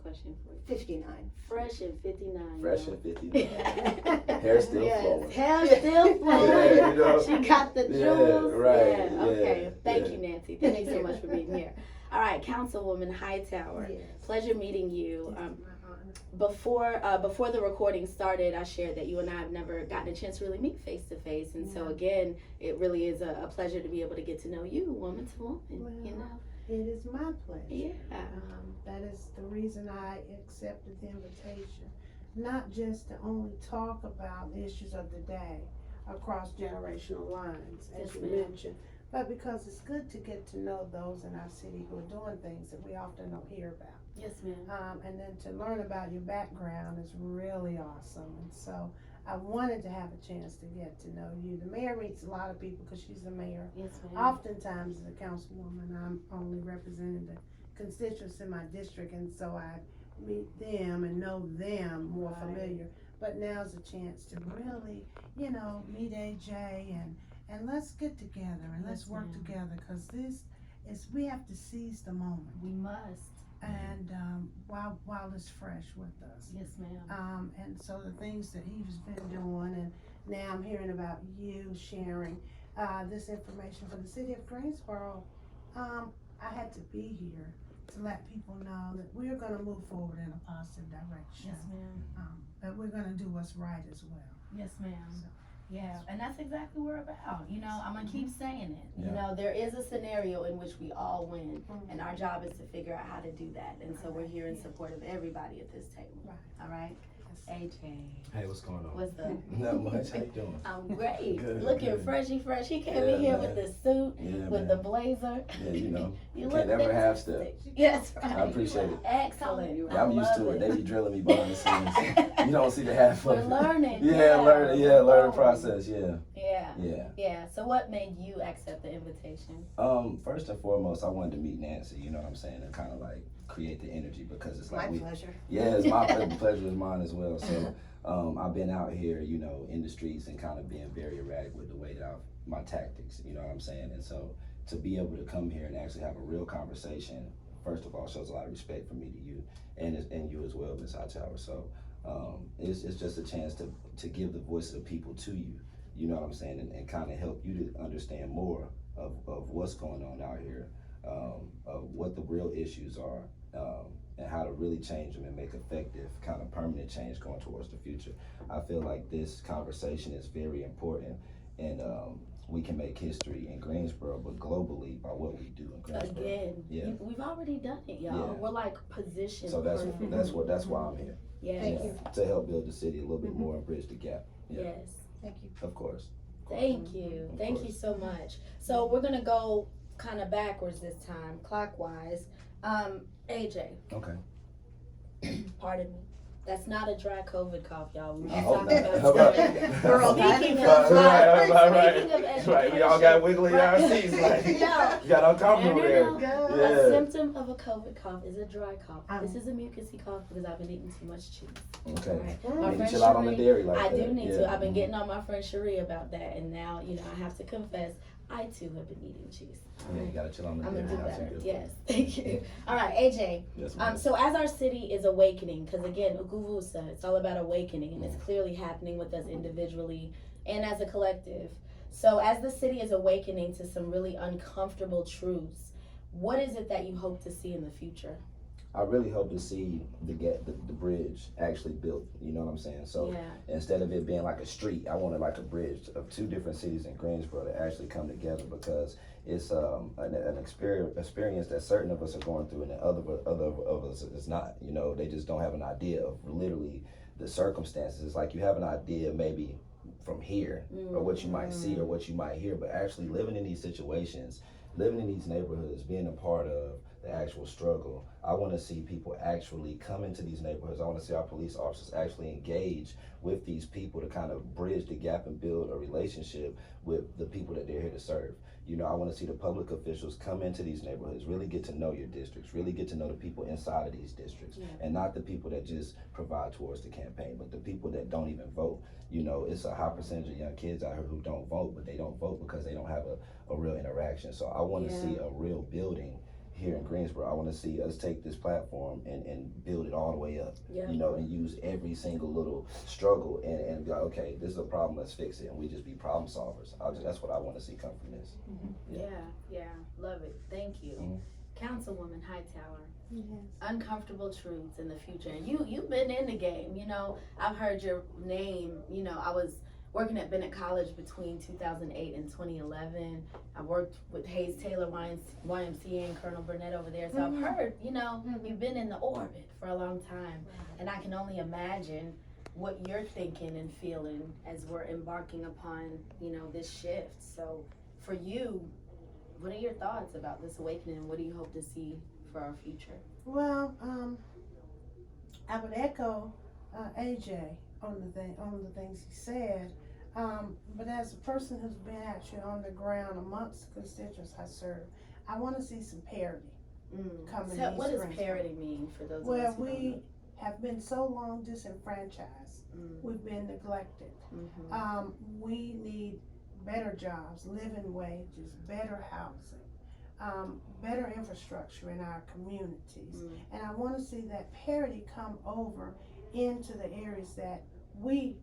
question for you. 59. Fresh and 59. Fresh and 59. Hair still flowing. Hair still flowing. Yeah, you know? She got the jewels. Right. Yeah, okay. Yeah, Thank you, Nancy. Thank you so much for being here. All right, Councilwoman Hightower. Yes. Pleasure meeting you. Before the recording started, I shared that you and I have never gotten a chance to really meet face to face, and so again, it really is a pleasure to be able to get to know you, woman to woman. Well, you know, it is my pleasure. yeah. That is the reason I accepted the invitation, not just to only talk about the issues of the day across generational lines, as you mentioned, but because it's good to get to know those in our city who are doing things that we often don't hear about. Yes, ma'am. And then to learn about your background is really awesome. And so I wanted to have a chance to get to know you. The mayor meets a lot of people because she's the mayor. Yes, ma'am. Oftentimes, as a councilwoman, I'm only representing the constituents in my district, and so I meet them and know them more familiar. But now's a chance to really, meet AJ and let's get together and let's work together, because we have to seize the moment. We must. And while it's fresh with us. Yes, ma'am. And so the things that he's been doing, and now I'm hearing about you sharing this information for the city of Greensboro. I had to be here to let people know that we're going to move forward in a positive direction. Yes, ma'am. But we're going to do what's right as well. Yes, ma'am. So. Yeah, and that's exactly what we're about. I'm gonna keep saying it. Yeah. There is a scenario in which we all win, and our job is to figure out how to do that. And so we're here in support of everybody at this table. Right. All right? AJ. Hey, what's going on? What's up? Not much. How you doing? I'm great. Good, Looking good. freshy fresh. He came Yeah, in here man. with the suit, Yeah, with man. the blazer. Yeah, You can't never have stuff. fantastic. Yes, right. I appreciate it. Excellent. Yeah, I'm used to it. They be drilling me behind the scenes. You don't see the half We're of it. learning. Learning process. Yeah. So what made you accept the invitation? First and foremost, I wanted to meet Nancy. You know what I'm saying, and kind of like create the energy, because it's like My pleasure. Yeah, it's my pleasure is mine as well. So I've been out here, in the streets and kind of being very erratic with the way that my tactics. You know what I'm saying, and so to be able to come here and actually have a real conversation, first of all, shows a lot of respect for me to you and you as well, Ms. Hightower. So it's just a chance to give the voice of the people to you. You know what I'm saying, and kind of help you to understand more of what's going on out here, of what the real issues are, and how to really change them and make effective kind of permanent change going towards the future. I feel like this conversation is very important, and we can make history in Greensboro, but globally by what we do in Greensboro. Again, we've already done it, y'all. Yeah. We're like positioned. So that's why I'm here. Yes. Thank you. To help build the city a little bit more and bridge the gap. Yeah. Yes. Thank you. Of course. Thank you. Of Thank course. you so much. So we're gonna go kind of backwards this time, clockwise. AJ, Okay. pardon me. That's not a dry COVID cough, y'all. We were I just hope talking not. about speaking of education, We all got wiggly in our seats. Like, No. you got uncomfortable there. A Yeah. symptom of a COVID cough is a dry cough. This is a mucusy cough because I've been eating too much cheese. Okay. Right. You My need to friend chill out on the Cherie, dairy like I that. do need Yeah. to. I've been getting on my friend Cherie about that, and now I have to confess I too have been eating cheese. Yeah, you gotta chill on the I'm dairy. gonna do That's better. good. Yes, thank you. All right, AJ. Yes, ma'am. So as our city is awakening, because again, Uguvusa, it's all about awakening, and it's clearly happening with us individually and as a collective. So as the city is awakening to some really uncomfortable truths, what is it that you hope to see in the future? I really hope to see the bridge actually built. You know what I'm saying? So instead of it being like a street, I wanted like a bridge of two different cities in Greensboro to actually come together, because it's an experience that certain of us are going through and the other of us is not. They just don't have an idea of literally the circumstances. It's like you have an idea maybe from here or what you might see or what you might hear, but actually living in these situations, living in these neighborhoods, being a part of the actual struggle. I want to see people actually come into these neighborhoods. I want to see our police officers actually engage with these people to kind of bridge the gap and build a relationship with the people that they're here to serve. I want to see the public officials come into these neighborhoods, really get to know your districts, really get to know the people inside of these districts, and not the people that just provide towards the campaign, but the people that don't even vote. It's a high percentage of young kids out here who don't vote, but they don't vote because they don't have a real interaction. So I want to see a real building here in Greensboro. I want to see us take this platform and build it all the way up, Yeah. you know, and use every single little struggle and be like, okay, this is a problem, let's fix it, and we just be problem solvers. That's what I want to see come from this. Yeah, love it. Thank you. Councilwoman Hightower. Yes. Uncomfortable truths in the future. And you've been in the game, you know. I've heard your name, you know. I was working at Bennett College between 2008 and 2011. I worked with Hayes Taylor YMCA and Colonel Burnett over there. So I've heard, you know, you've been in the orbit for a long time. And I can only imagine what you're thinking and feeling as we're embarking upon, you know, this shift. So for you, what are your thoughts about this awakening? What do you hope to see for our future? Well, I would echo AJ on the things he said. But as a person who's been actually on the ground amongst the constituents I serve, I want to see some parity coming. So what does parity mean for those of us Well, who don't we know? have been so long disenfranchised. We've been neglected. We need better jobs, living wages, better housing, better infrastructure in our communities. And I want to see that parity come over into the areas that we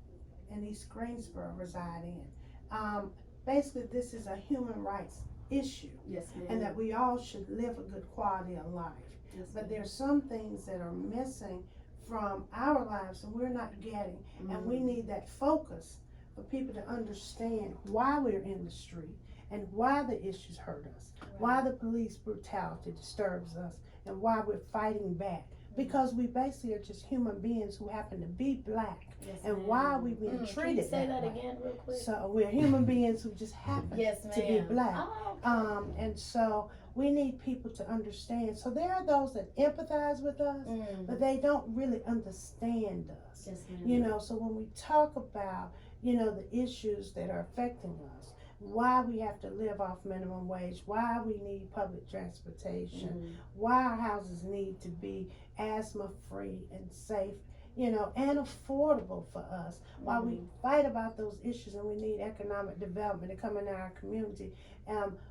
in East Greensboro reside in. Basically, this is a human rights issue. Yes, ma'am. And that we all should live a good quality of life. Yes, But there's some things that are missing from our lives and we're not getting. And we need that focus for people to understand why we're in the street and why the issues hurt us, why the police brutality disturbs us, and why we're fighting back. Because we basically are just human beings who happen to be black. Yes, and ma'am. why we've been treated Can you say that way. again real quick? So we're human beings who just happen Yes, to be ma'am. black. Oh, okay. And so we need people to understand. So there are those that empathize with us, but they don't really understand us. Yes, ma'am. You know, so when we talk about, you know, the issues that are affecting us, why we have to live off minimum wage, why we need public transportation, why our houses need to be asthma-free and safe, you know, and affordable for us, while we fight about those issues and we need economic development to come in our community.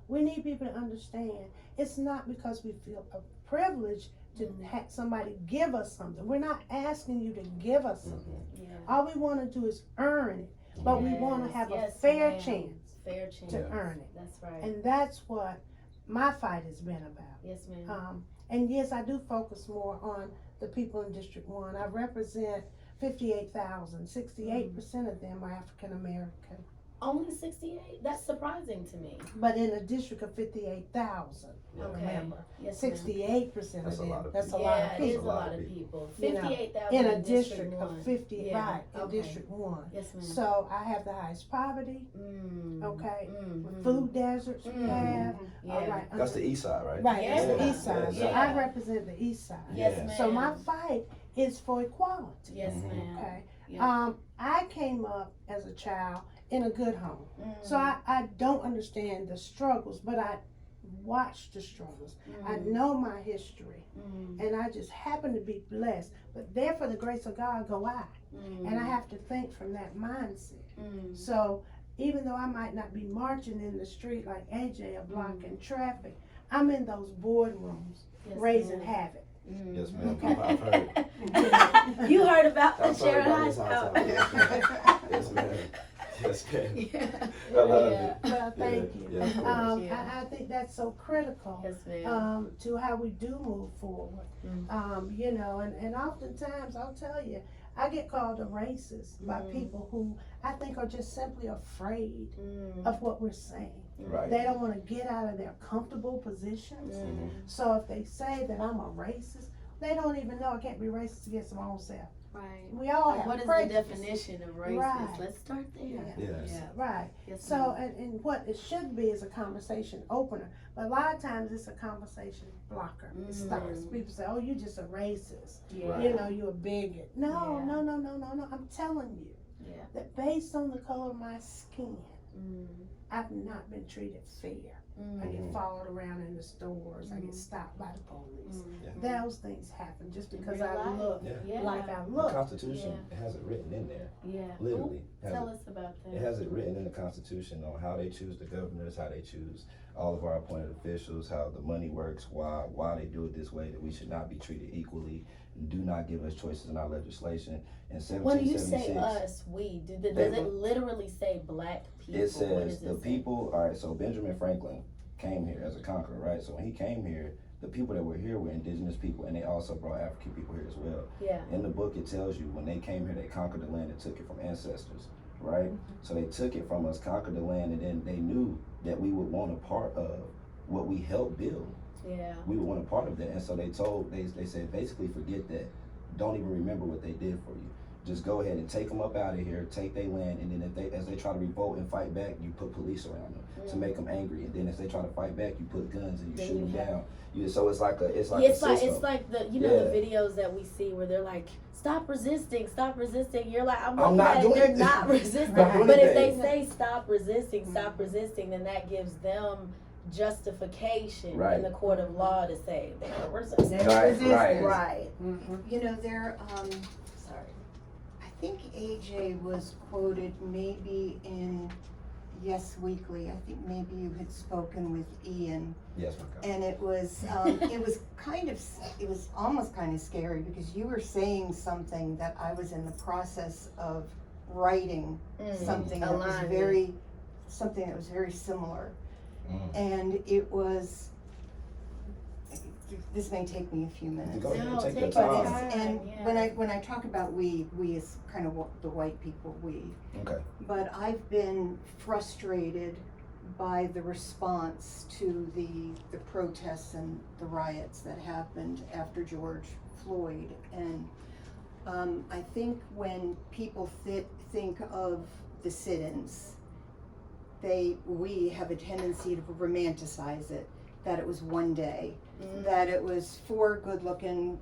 We need people to understand it's not because we feel a privilege to have somebody give us something. We're not asking you to give us something. All we want to do is earn it, but we want to have a fair chance to earn it. That's right. And that's what my fight has been about. Yes, ma'am. And yes, I do focus more on the people in District 1. I represent 58,000. 68% of them are African American. Only 68? That's surprising to me. But in a district of 58,000, remember, Yes, 68% That's of a lot them. of That's a people. lot yeah, of it is people. a lot of people. You know, 58,000 in a District district 1. of 50, Yeah, right, in okay. District 1. Yes, ma'am. So I have the highest poverty, okay, with food deserts we have, all right. That's the east side, right? Right, that's the Yeah. east side, so Yeah. I represent the east side. Yes, Yeah. ma'am. So my fight is for equality, Yes, ma'am. okay? Yeah. I came up as a child in a good home, so I don't understand the struggles, but I watch the struggles. I know my history, and I just happen to be blessed. But there, for the grace of God, go I, and I have to think from that mindset. So even though I might not be marching in the street like AJ or blocking traffic, I'm in those boardrooms Yes, raising ma'am. havoc. Yes, ma'am. Okay. I've heard. You heard about the I've heard Sharon about this Hightower. Yes, ma'am. Yes, ma'am. Yeah. I love Yeah. it. Well, thank you. Yeah, of course. I think that's so critical. Yes, ma'am. To how we do move forward. You know, and oftentimes I'll tell you, I get called a racist by people who I think are just simply afraid of what we're saying. Right. They don't want to get out of their comfortable positions. So if they say that I'm a racist, they don't even know I can't be racist against my own self. Right. We all Like, have what is prejudice. the definition of racist? Right. Let's start there. Yes. Yeah. Right. Yes, So, ma'am. and what it should be is a conversation opener, but a lot of times it's a conversation blocker. It stops. People say, "Oh, you just a racist. Yeah. You know, you're a bigot." No, Yeah. no. I'm telling you Yeah. that based on the color of my skin, I've not been treated fair. I get followed around in the stores. I get stopped by the police. Those things happen just because I look like I The look. Constitution has it written in there. Yeah. Literally. Tell us about that. It has it written in the Constitution on how they choose the governors, how they choose all of our appointed officials, how the money works, why they do it this way, that we should not be treated equally. Do not give us choices in our legislation. In 1776, When you say us, we, does it literally say black people? it says the people, all right, so Benjamin Franklin came here as a conqueror, right? So when he came here, the people that were here were indigenous people, and they also brought African people here as well. Yeah. In the book, it tells you when they came here, they conquered the land and took it from ancestors, right? So they took it from us, conquered the land, and then they knew that we would want a part of what we helped build. Yeah. We would want a part of that, and so they said basically forget that. Don't even remember what they did for you. Just go ahead and take them up out of here, take their land, and then as they try to revolt and fight back, you put police around them to make them angry, and then as they try to fight back, you put guns and you shoot them down. So it's like a system. It's like the the videos that we see where they're like, stop resisting. You're like, I'm not doing you're not resisting. But if they say stop resisting, then that gives them justification in the court of law to say they're resisting. Right. You know, I think AJ was quoted maybe in Yes Weekly. I think maybe you had spoken with Ian. Yes, my God. And it was it was almost kind of scary because you were saying something that I was in the process of writing something that was very similar. And it was, this may take me a few minutes. Go ahead, take your But time. when I talk about we is kind of the white people, we. Okay. But I've been frustrated by the response to the protests and the riots that happened after George Floyd. And I think when people think of the sit-ins, we have a tendency to romanticize it, that it was one day, that it was 4 good-looking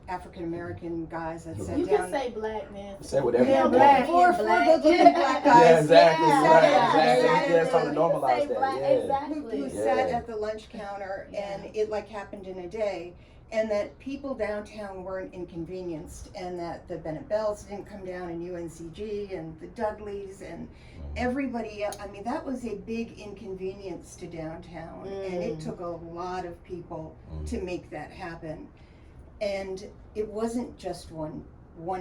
African-American guys that sat down. You can say black, man. Say whatever you want. Black, 4 good-looking black guys. Yeah, exactly. Exactly. Yeah, it's time to normalize that. Yeah. Exactly. Who sat at the lunch counter and it like happened in a day. And that people downtown weren't inconvenienced, and that the Bennett Bells didn't come down, and UNCG and the Dudleys and everybody else. I mean, that was a big inconvenience to downtown, and it took a lot of people to make that happen. And it wasn't just one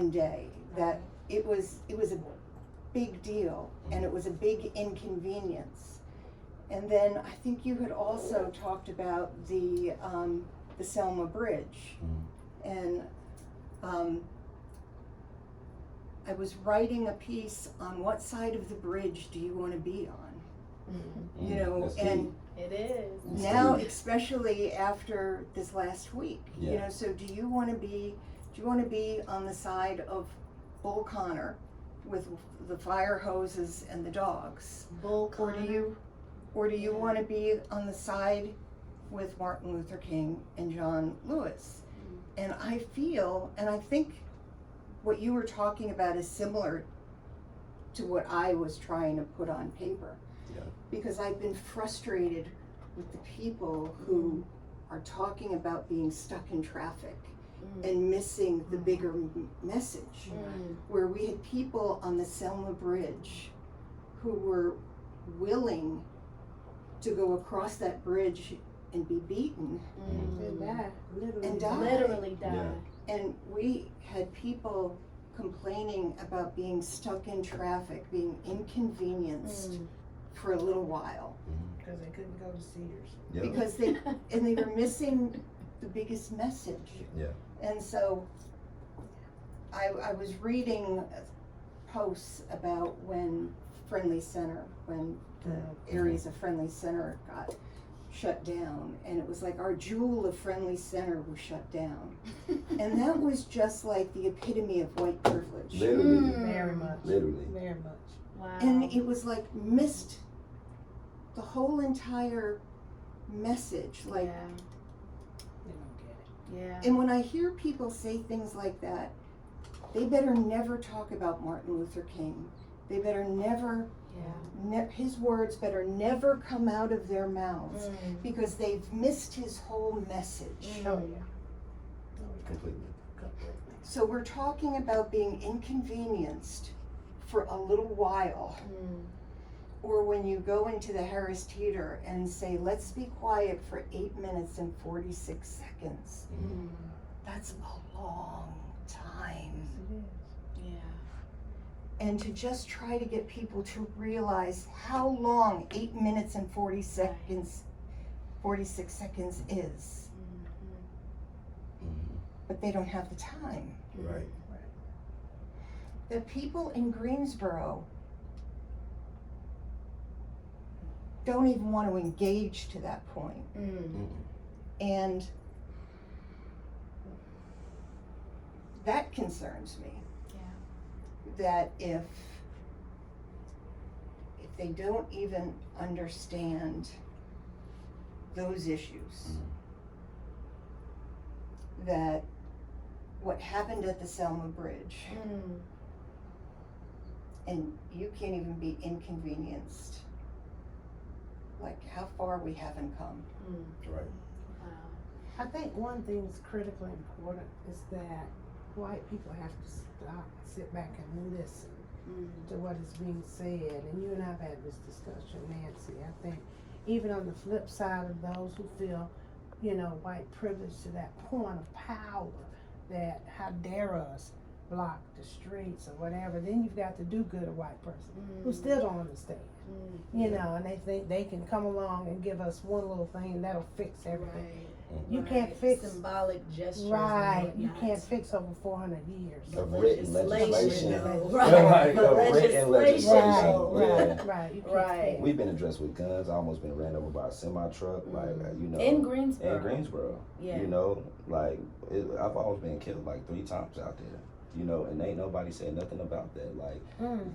day. That it was a big deal, and it was a big inconvenience. And then I think you had also talked about the Selma Bridge. And I was writing a piece on what side of the bridge do you want to be on? You know, and it is. Now, especially after this last week, you know, so do you want to be on the side of Bull Connor with the fire hoses and the dogs? Bull Connor. Or do you want to be on the side with Martin Luther King and John Lewis? And I think what you were talking about is similar to what I was trying to put on paper. Because I've been frustrated with the people who are talking about being stuck in traffic and missing the bigger message. Where we had people on the Selma Bridge who were willing to go across that bridge and be beaten and die. Literally die. And we had people complaining about being stuck in traffic, being inconvenienced for a little while. Because they couldn't go to Sears. Because they were missing the biggest message. And so I was reading posts about when the areas of Friendly Center got shut down, and it was like our jewel of Friendly Center was shut down. And that was just like the epitome of white privilege. Literally. Very much. Literally. Very much. Wow. And it was like missed the whole entire message. Like, They don't get it. Yeah. and when I hear people say things like that, they better never talk about Martin Luther King They better never, his words better never come out of their mouths because they've missed his whole message. Oh, yeah. Completely. So we're talking about being inconvenienced for a little while. Or when you go into the Harris Teeter and say, let's be quiet for 8 minutes and 46 seconds. That's a long time. And to just try to get people to realize how long 8 minutes and 46 seconds is. But they don't have the time. Right. The people in Greensboro don't even want to engage to that point. And that concerns me. That if they don't even understand those issues, that what happened at the Selma Bridge, and you can't even be inconvenienced, like how far we haven't come. Right. I think one thing that's critically important is that white people have to stop, sit back and listen to what is being said. And you and I have had this discussion, Nancy. I think even on the flip side of those who feel, white privilege to that point of power, that how dare us block the streets or whatever, then you've got the do-gooder white person who still don't understand. And they think they can come along and give us one little thing and that'll fix everything. You can't fix symbolic gestures. Right, you can't fix over 400 years. Of written legislation. Right. Of written legislation. Right. You can't Right. fix. We've been addressed with guns. I almost been ran over by a semi truck. In Greensboro. I've almost been killed like 3 times out there. And ain't nobody said nothing about that.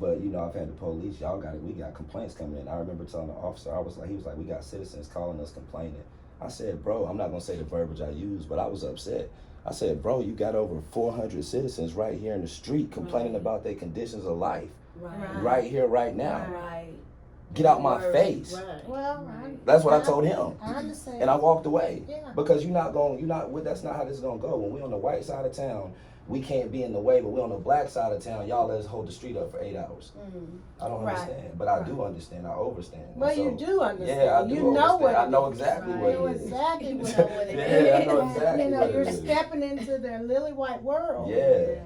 But I've had the police. We got complaints coming in. I remember telling the officer, he was like, we got citizens calling us complaining. I said, bro, I'm not gonna say the verbiage I used, but I was upset. I said, bro, you got over 400 citizens right here in the street complaining about their conditions of life. Right here, right now. Get out my face. Well, That's what I told him. I understand. And I walked away. Yeah. Because that's not how this is gonna go. When we on the white side of town, we can't be in the way, but we're on the black side of town, y'all let us hold the street up for 8 hours. I don't understand, but I do understand, I overstand. Well, you do understand. Yeah, I do you know understand. what I know exactly what You know it is. exactly what it is. Yeah, I know exactly what it you're is. stepping into their lily white world. Yeah.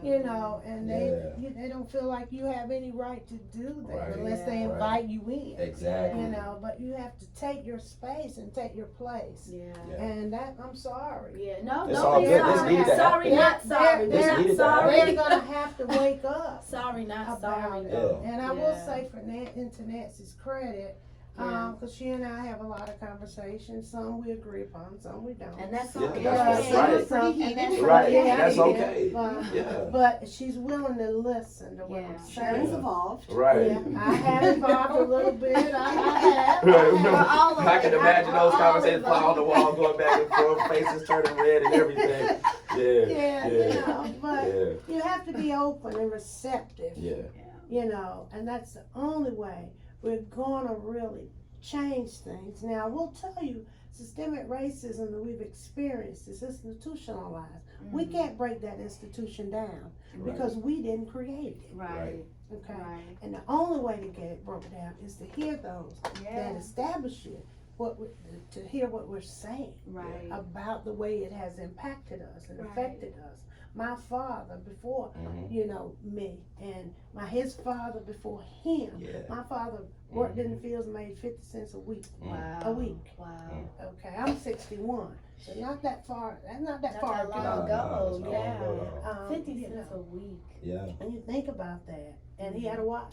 And they don't feel like you have any right to do that Right. unless they invite you in. Exactly. But you have to take your space and take your place. Yeah. And that, I'm sorry. No, It's don't all be good. sorry. This needed to Sorry, happen. not sorry. This Not needed to sorry. They're gonna have to wake up. Sorry, not about sorry. it. Yeah. And I will say to Nancy's credit, because she and I have a lot of conversations. Some we agree upon, some we don't. And that's Yeah, okay. that's right. And that's Right, okay. that's okay. Yeah. But she's willing to listen to what I'm Sharon's saying. evolved. Right. Yeah, I have involved a little bit. I have. Right. I can imagine those conversations fly on the wall, going back and forth, faces turning red and everything. Yeah. But you have to be open and receptive. And that's the only way we're gonna really change things. Now, I will tell you, systemic racism that we've experienced is institutionalized. We can't break that institution down because we didn't create it. Right. Okay. And the only way to get it broken down is to hear those that establish it. To hear what we're saying about the way it has impacted us and affected us. My father before, me, and his father before him. My father worked in the fields and made 50 cents a week. A week. Wow. Okay, I'm 61, so not that far. That's not that Not far that long ago. No, Yeah. no, no. 50 cents a week. Yeah. And you think about that, and he had a wife.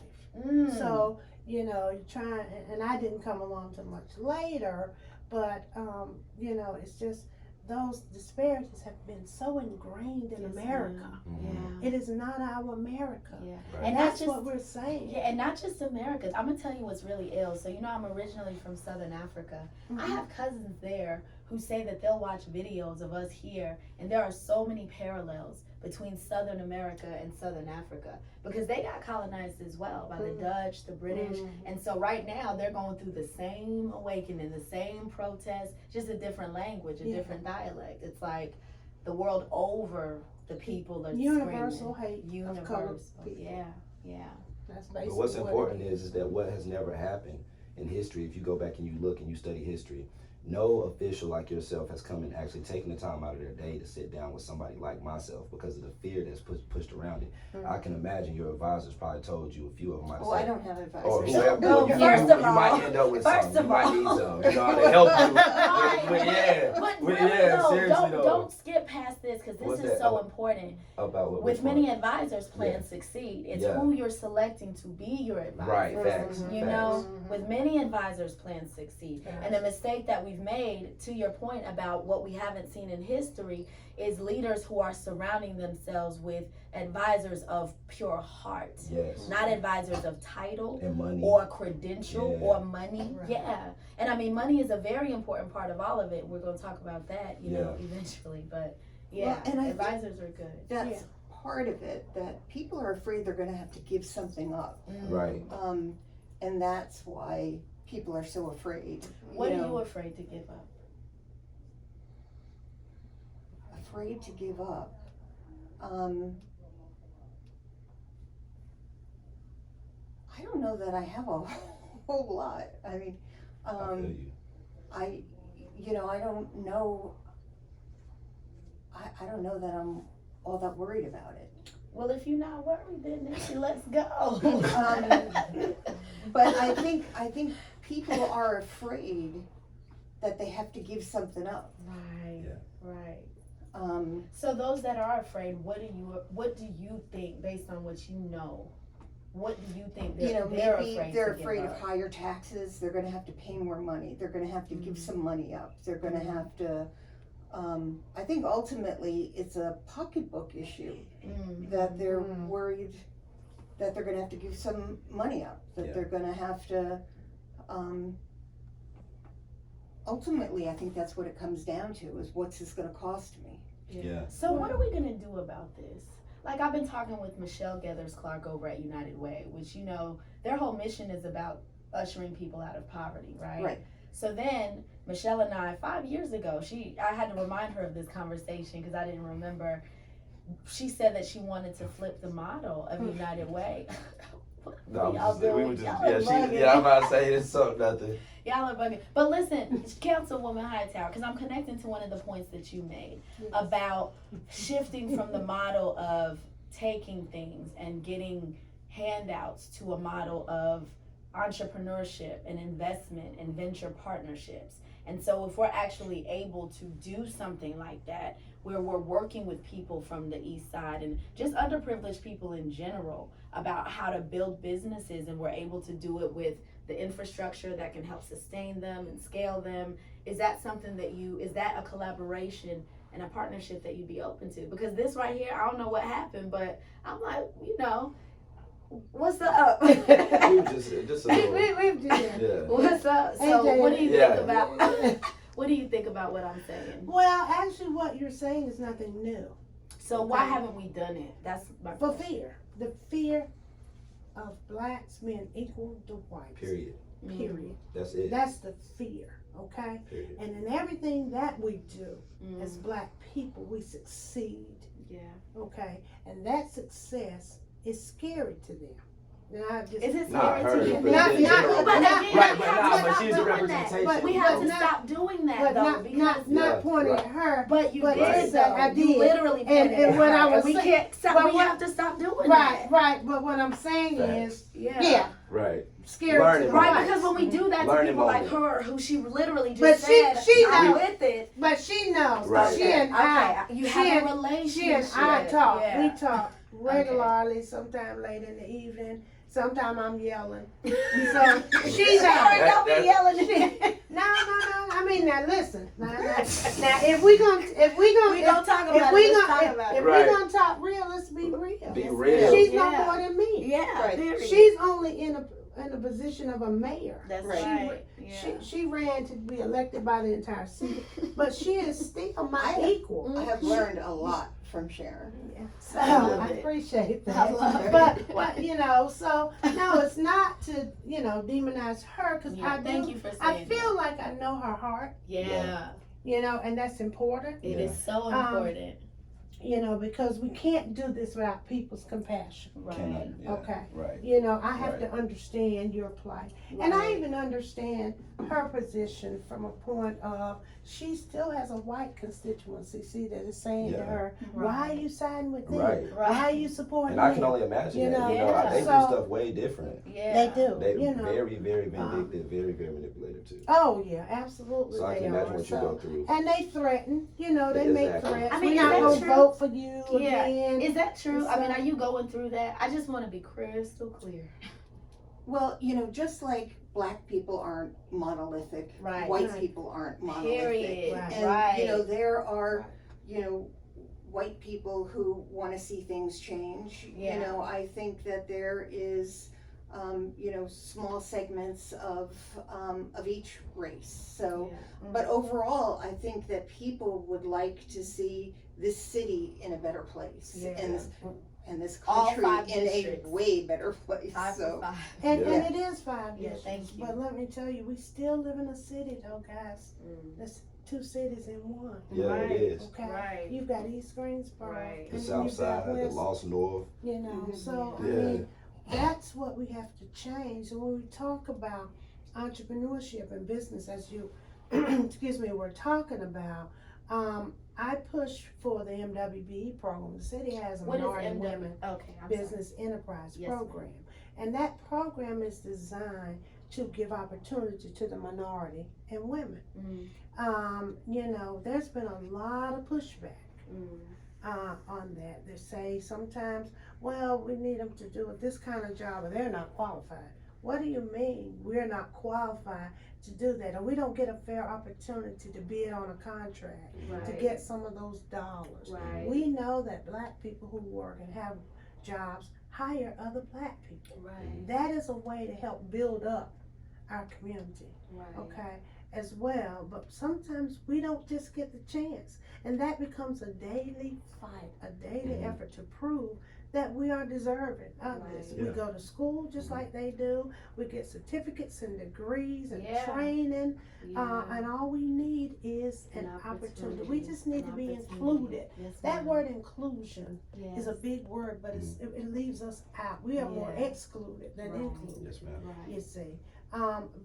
So, you're trying, and I didn't come along till much later, but, it's just, those disparities have been so ingrained in America. It is not our America. Right. And that's what we're saying. Yeah, and not just America. I'm gonna tell you what's really ill. So I'm originally from Southern Africa. I have cousins there who say that they'll watch videos of us here, and there are so many parallels between Southern America and Southern Africa, because they got colonized as well by the Dutch, the British, and so right now they're going through the same awakening, the same protest, just a different language, a different dialect. It's like the world over, the people are universal screaming. hate of colored people. Yeah. That's basically But what's what important it is that what has never happened in history, if you go back and you look and you study history, no official like yourself has come and actually taken the time out of their day to sit down with somebody like myself because of the fear that's pushed around it. I can imagine your advisors probably told you, a few of them might have Oh, I said, don't have advisors. or whoever, No, you, first of you all- might end up with first some. of You might all- need some. You know, to help you. But really, though, seriously don't skip past this, because this What's is that? so important. About what? With which many one? advisors, plans succeed. It's Yeah. who you're selecting to be your advisor. Right, facts. You facts. know, with many advisors, plans succeed. And the mistake that we've made, to your point about what we haven't seen in history, is leaders who are surrounding themselves with advisors of pure heart. Yes. Not advisors of title And money. or credential Yeah. or money. Right. Yeah. And I mean, money is a very important part of all of it. We're going to talk about that, you know, Yeah. eventually. But yeah, Well, and I think advisors are good. That's part of it, that people are afraid they're gonna have to give something up. Right. And that's why people are so afraid. What are know, you afraid to give up? afraid to give up? I don't know that I have a whole lot. I mean, I feel you. I don't know. I don't know that I'm all that worried about it. Well, if you're not worried, then let's go. But I think people are afraid that they have to give something up. Right. Yeah. Right. So those that are afraid, what do you think, based on what you know? What do you think they're maybe afraid they're to give afraid of up? higher taxes. They're going to have to pay more money. They're going to have to give some money up. They're going to have to. I think ultimately it's a pocketbook issue that they're worried that they're going to have to give some money up. That they're going to have to. Ultimately, I think that's what it comes down to: is what's this going to cost me? Yeah. So what are we gonna do about this? Like, I've been talking with Michelle Geathers-Clark over at United Way, which, you know, their whole mission is about ushering people out of poverty, right? Right. So then Michelle and I, 5 years ago, I had to remind her of this conversation because I didn't remember. She said that she wanted to flip the model of United Way. No, Y'all we were doing- just, y'all are bugging. I'm about to say it's something, nothing. Y'all are bugging. But listen, Councilwoman Hightower, because I'm connecting to one of the points that you made about shifting from the model of taking things and getting handouts to a model of entrepreneurship and investment and venture partnerships. And so if we're actually able to do something like that, where we're working with people from the East Side and just underprivileged people in general about how to build businesses, and we're able to do it with the infrastructure that can help sustain them and scale them, is that something that is that a collaboration and a partnership that you'd be open to? Because this right here, I don't know what happened, but I'm like, what's up? We were just a little. Yeah. What's up? So AJ, what do you Yeah. think about what do you think about what I'm saying? Well, actually, what you're saying is nothing new. So why haven't we done it? That's my For question. fear. The fear of blacks being equal to whites. Period. Period. That's it. That's the fear, okay? Period. And in everything that we do Mm. as black people, we succeed, Yeah. okay? And that success is scary to them. Now, I just, Is it Not scary her, to you? but Not- in not- general. But not- again, Right, we but have to nah, but stop she's a doing that. representation. But We have but to not- stop doing that but though, not because pointing right. at her. but you but did yes, though. I You did. literally And pointed at what her, I was and we saying- can't stop. but We what- have to stop doing Right, that. right. But what I'm saying Facts. is, Yeah. Right. scary Learning to the moment. Right, whites. because when we do that to Learning people like moment. her, who she literally just But said, she I'm knows. with it. But she knows. Right. She and I. You she have and- a relationship. She and I talk. Yeah. We talk regularly. Sometime late in the evening. Sometime I'm yelling. So she knows. Don't be That- yelling at me. No. I mean, now listen. Now, if we gonna talk about if we it, let's gonna talk about if it. Right. we gonna talk real, let's be real. Be Yes, real. She's Yeah. no more than me. Yeah, Right. period. She's only in a in the position of a mayor. That's Right. right. She ran to be elected by the entire city, but she is still my equal. I have learned a lot from Sharon. So I love I it. appreciate that. I love But you know, so no, it's not to demonize her because Yeah, thank you for saying I feel like I know her heart, Yeah, and that's important. it is so important. Because we can't do this without people's compassion. Cannot, yeah, Okay. right. I have to understand your plight. And I even understand her position from a point of she still has a white constituency, that is saying to Yeah. her, why are you siding with them? Right. Why are you supporting And I can them? only imagine You that. know, Yeah. They do so- stuff way different. Yeah. They do. They you know. very, very vindictive, very, very manipulative too. Oh yeah, absolutely. So I they can imagine are. what you go through. And they threaten, they make Exactly. threats. I mean, We're is not that gonna true? vote for you Yeah. again. Is that true? I mean, So- are you going through that? I just want to be crystal clear. Well, just like black people aren't monolithic, Right. white Right. people aren't monolithic. Period. Right. And Right. there are, white people who want to see things change. Yeah. I think that there is, small segments of each race. So, Yeah. but overall, I think that people would like to see this city in a better place, Yeah. and this All country five in districts. a way better place. 5 So, for 5. And Yeah. it is 5 Yeah, districts. thank you. But let me tell you, we still live in a city though, guys. Mm. There's 2 cities in one. Yeah, Right. it is. Okay. Right. You've got East Greensboro. Right. The and south you've got side, the West, lost north. So I Yeah. mean, that's what we have to change. And when we talk about entrepreneurship and business, as you, we're talking about, I push for the MWBE program. The city has a What is minority MW? women Okay, I'm business enterprise Yes, ma'am. program. And that program is designed to give opportunity to the minority and women. sorry. There's been a lot of pushback Mm. on that. They say sometimes, well, we need them to do this kind of job, and they're not qualified. What do you mean we're not qualified to do that, or we don't get a fair opportunity to bid on a contract Right. to get some of those dollars? Right. We know that black people who work and have jobs hire other black people. Right. That is a way to help build up our community, Right. okay, as well. But sometimes we don't just get the chance, and that becomes a daily fight, a daily Mhm. effort to prove that we are deserving of this. Right. We Yeah. go to school just like they do. We get certificates and degrees and Yeah. training, Yeah. and all we need is an opportunity. We just need to be included. Yes, That ma'am. word inclusion Yes. is a big word, but it leaves us out. We are more Yeah. excluded than Right. included, Yes, ma'am. Right. you see.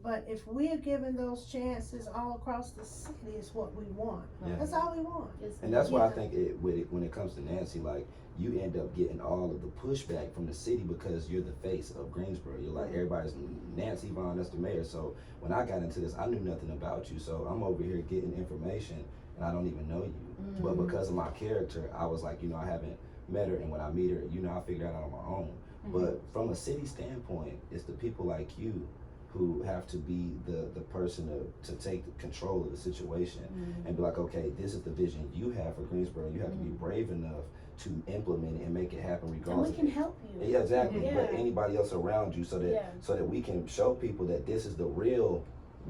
But if we are given those chances all across the city, is what we want. Yeah. That's all we want. Yes, And that's why I Yeah. think when it comes to Nancy, like, you end up getting all of the pushback from the city because you're the face of Greensboro. You're like, everybody's Nancy Vaughn, that's the mayor. So when I got into this, I knew nothing about you. So I'm over here getting information and I don't even know you. But because of my character, I was like, I haven't met her, and when I meet her, I figure it out on my own. But from a city standpoint, it's the people like you who have to be the person to take control of the situation and be like, okay, this is the vision you have for Greensboro. You have to be brave enough to implement it and make it happen And regardless. we can help you. Yeah, exactly. Yeah. But anybody else around you, so that Yeah. we can show people that this is the real,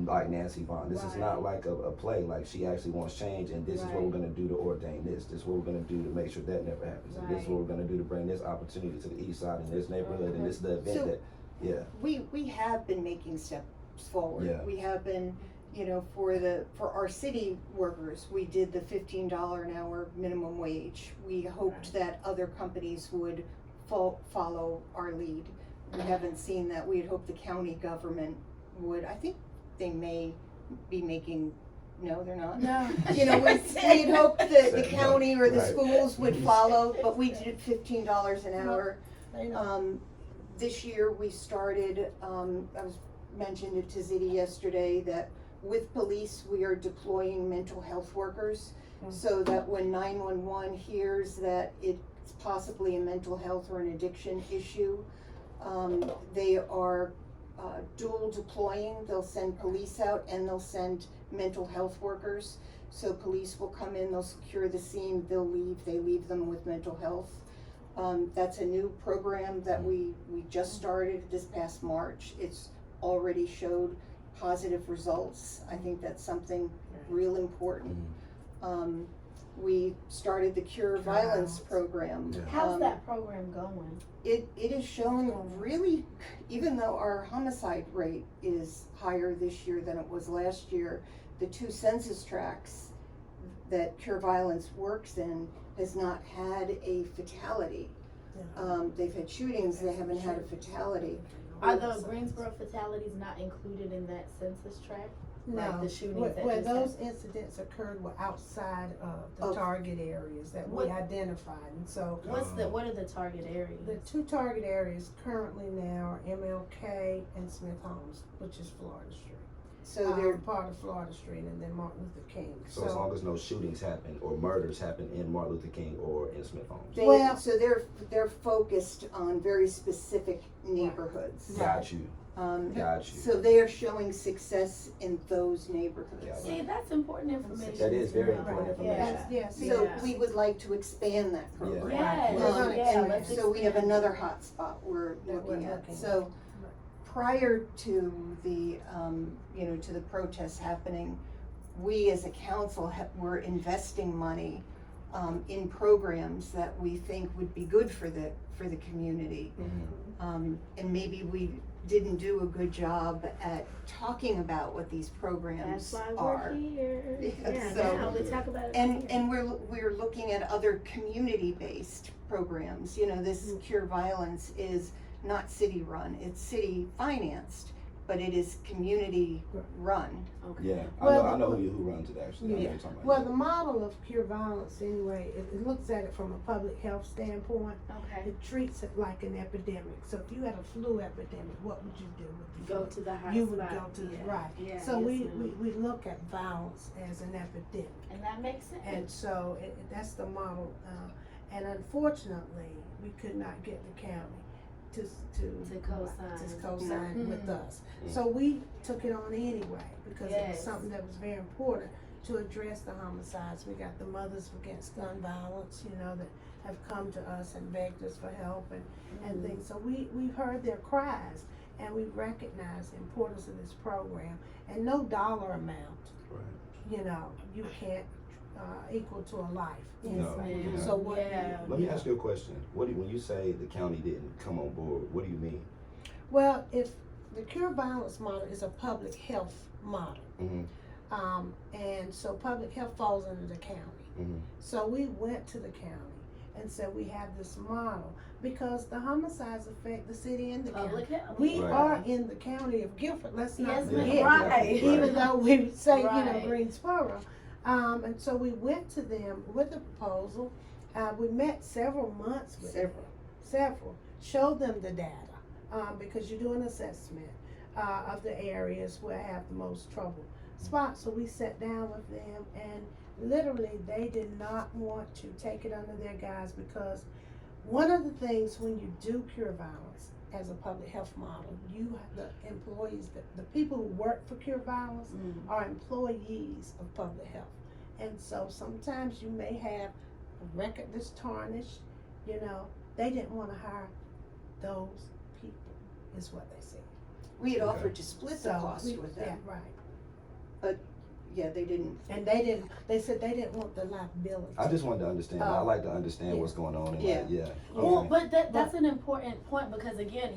like, Nancy Vaughn. This is not Right. like a play. Like, she actually wants change, and this is what Right. we're gonna do to ordain this. This is what we're gonna do to make sure that never happens. And this is Right. what we're gonna do to bring this opportunity to the east side in this neighborhood, and this is the event So- that, yeah. we have been making steps forward. Yeah. We have been, for our city workers, we did the $15 an hour minimum wage. We hoped that other companies would follow our lead. We haven't seen that. We had hoped the county government would. I think they may be making. No, they're not. No. We had hoped that the county or the Right. schools would follow, but we did $15 an hour. They know. This year we started, I mentioned it to Zitty yesterday, that with police, we are deploying mental health workers so that when 911 hears that it's possibly a mental health or an addiction issue, they are dual deploying. They'll send police out and they'll send mental health workers. So police will come in, they'll secure the scene, they'll leave, they leave them with mental health. That's a new program that we just started this past March. It's already showed positive results. I think that's something real important. We started the Cure Violence program. Yeah. How's that program going? It has shown really, even though our homicide rate is higher this year than it was last year, the 2 census tracts that Cure Violence works in has not had a fatality. They've had shootings, they haven't had a fatality. Are the Greensboro fatalities not included in that census tract? Like No, the shootings that where just those incidents occurred were outside of the target areas that we identified, and so. What are the target areas? The 2 target areas currently now are MLK and Smith Homes, which is Florida Street. So they're part of Florida Street, and then Martin Luther King. So as long as no shootings happen or murders happen in Martin Luther King or in Smith Homes. they're focused on very specific neighborhoods. Got you. Got you. So they are showing success in those neighborhoods. Got See, that's important information. That is very to know. important Yeah. information. So we would like to expand that program. Yes, let's So we have expand. another hot spot we're looking at. So prior to the, to the protests happening, we as a council were investing money in programs that we think would be good for the community. And maybe we didn't do a good job at talking about what these programs That's why are. we're here. Yeah, So so- we talk about it. And we're looking at other community-based programs. This Cure Violence is not city run, it's city financed, but it is community run. Okay. Yeah, Well, I know who runs it actually. I know what you're talking about. Well, the model of Cure Violence, anyway, it looks at it from a public health standpoint. Okay. It treats it like an epidemic. So if you had a flu epidemic, what would you do with the Go flu? to the hot You would spot. go to the right. Yeah, So yes, we ma'am. look at violence as an epidemic, And that makes sense. and so that's the model. And unfortunately, we could not get the county to co-sign with us. So we took it on anyway because it was Yes. something that was very important to address the homicides. We got the Mothers Against Gun Violence, that have come to us and begged us for help and things. So we've heard their cries and we recognize the importance of this program, and no dollar amount, you can't equal to a life. No. ma'am. So what? Yeah. Let me ask you a question. When you say the county didn't come on board, what do you mean? Well, if the Cure Violence model is a public health model, and so public health falls under the county. So we went to the county and said we have this model because the homicides affect the city and the Public county. health. We Right. are in the county of Guilford. Let's not Yes, forget, ma'am. Right. even though we say Right. Greensboro. And so we went to them with a proposal. We met several months with them. Several. Showed them the data because you do an assessment of the areas where I have the most trouble spots. So we sat down with them, and literally they did not want to take it under their guise because one of the things when you do Cure Violence as a public health model, the employees, the people who work for Cure Violence are employees of public health. And so sometimes you may have a record that's tarnished, they didn't want to hire those people, is what they said. We had offered to split the So cost with them. Yeah, right. Yeah, they didn't. And they said they didn't want the liability. I just wanted to understand. I like to understand what's going on. And Well, but that's an important point because again,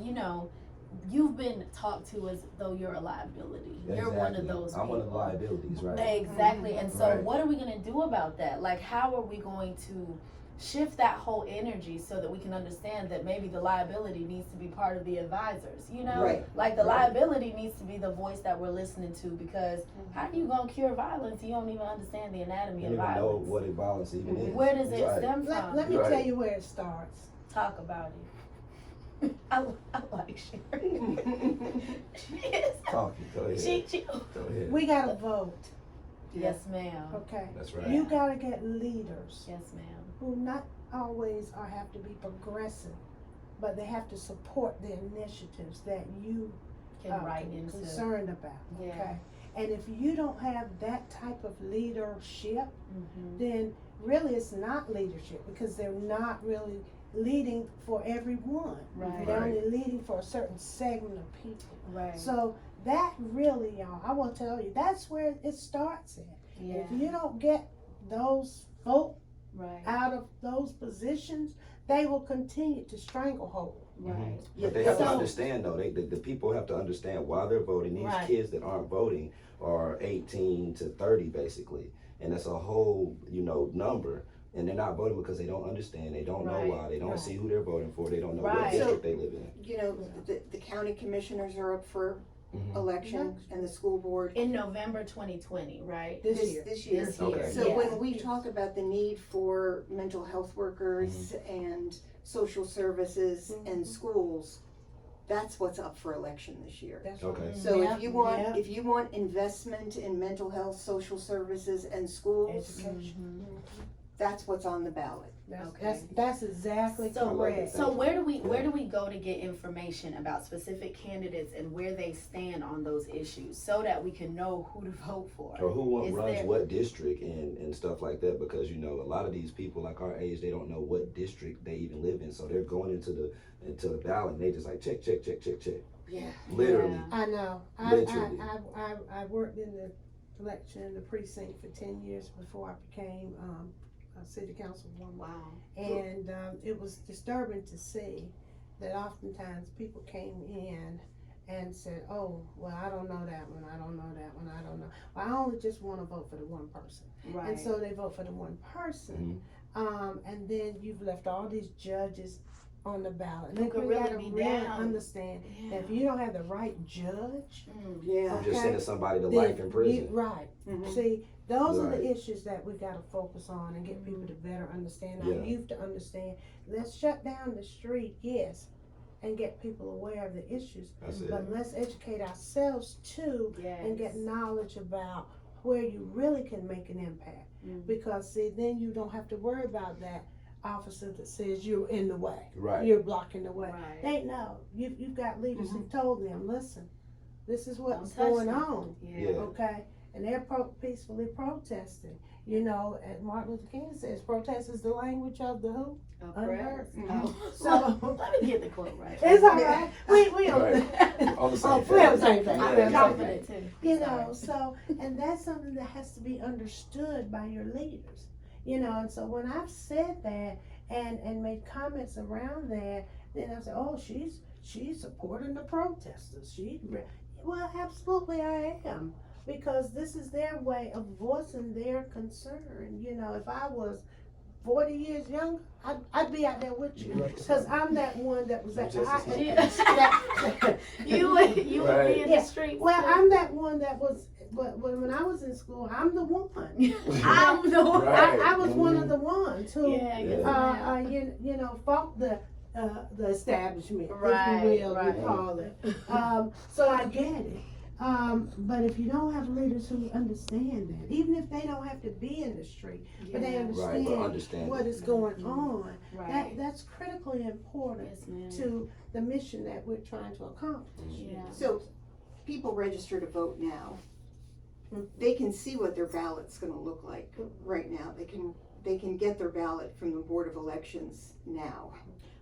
you've been talked to as though you're a liability. You're one of those people. I'm one of the liabilities, right? Exactly. And so Right. what are we going to do about that? Like, how are we going to shift that whole energy so that we can understand that maybe the liability needs to be part of the advisors, Right. Like the liability needs to be the voice that we're listening to because how are you going to cure violence? You don't even understand the anatomy You of don't even know violence. what violence even is. Where does it Right. stem from? Let me Right. tell you where it starts. Talk about it. I like Sharon. She is. Talking. Go ahead. She. Go ahead. We gotta vote, Yes, ma'am. okay? That's right. You gotta get leaders Yes, ma'am. who not always have to be progressive, but they have to support the initiatives that you Can are write into. concerned about, Yeah. okay? And if you don't have that type of leadership, Mhm. then really it's not leadership because they're not really leading for everyone. Right. They're only leading for a certain segment of people. Right. So that really, y'all, I will tell you, that's where it starts at. Yeah. If you don't get those folk Right. out of those positions, they will continue to stranglehold. Right. But they have to So- understand though, the people have to understand why they're voting. These Right. kids that aren't voting are 18 to 30 basically. And that's a whole, number. And they're not voting because they don't understand. They don't Right. know why. They don't Right. see who they're voting for. They don't know Right. what district they live in. You know, the county commissioners are up for Mhm. election and the school board In November 2020, right? This year. this year. This year. Okay. So yeah. when we talk about the need for mental health workers and social services and schools, that's what's up for election this year. That's Okay. right. So Yeah, if you want, yeah. if you want investment in mental health, social services and schools, Education. that's what's on the ballot. That's exactly So- correct. So where do we go to get information about specific candidates and where they stand on those issues so that we can know who to vote for? Or who Is runs there- what district and stuff like that, because a lot of these people like our age, they don't know what district they even live in, so they're going into the ballot and they just like check. Yeah. Literally. Yeah. I know. Literally. I worked in the election in the precinct for 10 years before I became a city councilwoman. Wow. And it was disturbing to see that oftentimes people came in and said, oh, well, I don't know that one, I don't know that one, I don't know. Well, I only just want to vote for the one person. Right. And so they vote for the one person. And then you've left all these judges on the ballot. Who could we really gotta be really down. understand Yeah. that if you don't have the right judge, Yeah. I'm just Okay. sending somebody to then life in prison. right. Mhm. See, those are Right. the issues that we gotta focus on and get people to better understand, Yeah. our youth to understand. Let's shut down the street, yes, and get people aware of the issues. That's it. But let's educate ourselves too and get Yes. knowledge about where you really can make an impact. Mhm. Because see, then you don't have to worry about that officer that says you're in the way. Right. You're blocking the way. Right. They know. You've got leaders who told them, listen, this is what's Don't touch going them. on. Yeah. Okay? And they're peacefully protesting. And Martin Luther King says, protest is the language of the who? Unheard. Oh. So- let me get the quote right. It's all right. We on Right. On the same we on the page. same page. I'm We're on the same confident page. too. You know, so, and that's something that has to be understood by your leaders. And so when I've said that and made comments around that, then I said, oh, she's supporting the protesters. Well, absolutely I am. Because this is their way of voicing their concern. If I was 40 years younger, I'd be out there with you. Because I'm that one that was at the high. You would be in Yeah. the streets. Well, too. I'm that one that was, but when I was in school, I'm the one. I'm the one. Right. I was one of the ones who, Yeah, Yeah. fought the establishment, Right, if you will, right. you call it. So I get it. But if you don't have leaders who understand that, even if they don't have to be in the street, but they Yeah. Right, understand but understand what it. is going on, Right. that's critically important Yes, ma'am. to the mission that we're trying to accomplish. Yeah. So people register to vote now. They can see what their ballot's gonna look like right now. They can get their ballot from the Board of Elections now.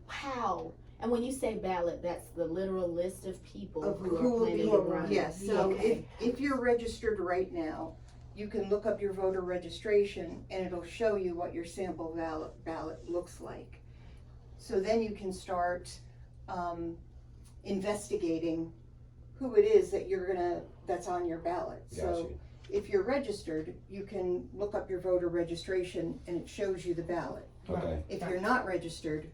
Wow. And when you say ballot, that's the literal list of people Of who who are will planning be to run. Yes, so Okay. if you're registered right now, you can look up your voter registration and it'll show you what your sample ballot looks like. So then you can start investigating who it is that that's on your ballot. Got So you. if you're registered, you can look up your voter registration and it shows you the ballot. Okay. If you're not registered,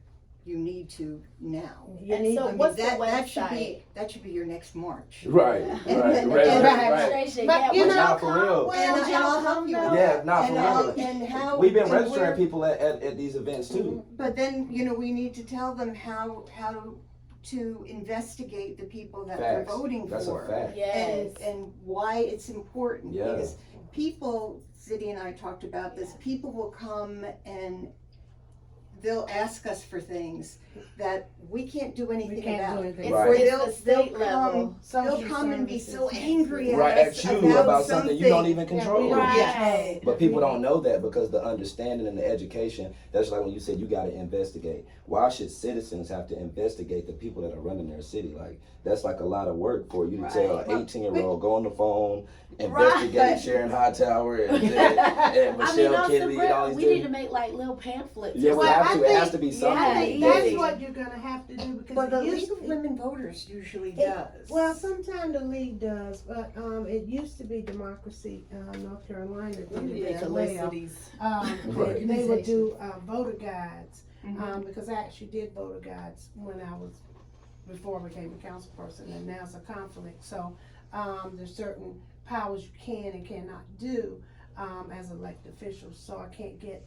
you need to now. And so what's the that should website? be your next march. Right. And- Right. and- Right. and- Right. Registration, But yeah, you but know, Not for real. And I'll help you with Yeah, not for real. and how We've been and registering where- people at these events too. But then, we need to tell them how to investigate the people that they're Facts. voting That's for. a fact. Yes. And why it's important. Yeah. Because people, City and I talked about this, people will come and they'll ask us for things that we can't do anything can't about. do anything It's, Right. Or it's they'll the state come, level. they'll Social come and be so services. angry at Right, us at you about something you don't even Yeah, control. we don't Yes. control. But people don't know that because the understanding and the education, that's like when you said you got to investigate. Why should citizens have to investigate the people that are running their city? Like, that's like a lot of work for you to tell an Right. 18-year-old, go on the phone, investigate Sharon Hightower and Michelle on Kennedy and all Sabrina, these we need to things. make like little pamphlets. Yeah, we Well, have I to. It has think- to be yeah, something. I think Yeah. that's what you're gonna have to do because Well, the it used League of to- Women Voters usually It- does. Well, sometimes the league does, but it used to be Democracy, North Carolina did it as well. Right. They would do voter guides, Mhm. because I actually did voter guides when I was, before I became a council person, and now it's a conflict. So there's certain powers you can and cannot do as elected officials. So I can't get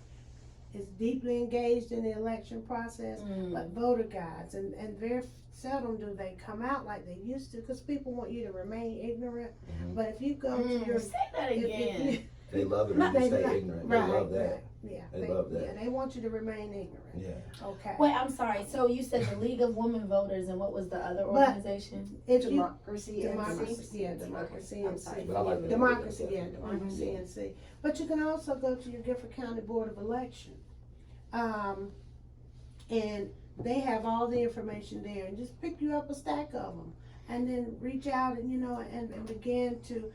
as deeply engaged in the election process, but voter guides, and very seldom do they come out like they used to, because people want you to remain ignorant. Mhm. But if you go to your, Say that if again. you- They love it when you They stay like- ignorant. They right, love that. right, yeah, They love that. Yeah, they want you to remain ignorant. Yeah. Okay. Wait, I'm sorry. So you said the League of Women Voters, and what was the other But- organization? If you Democracy and democracy, yeah, democracy I'm and sorry. But I like that. democracy, yeah, democracy and C. But you can also go to your Gifford County Board of Election, and they have all the information there, and just pick you up a stack of them, and then reach out and and begin to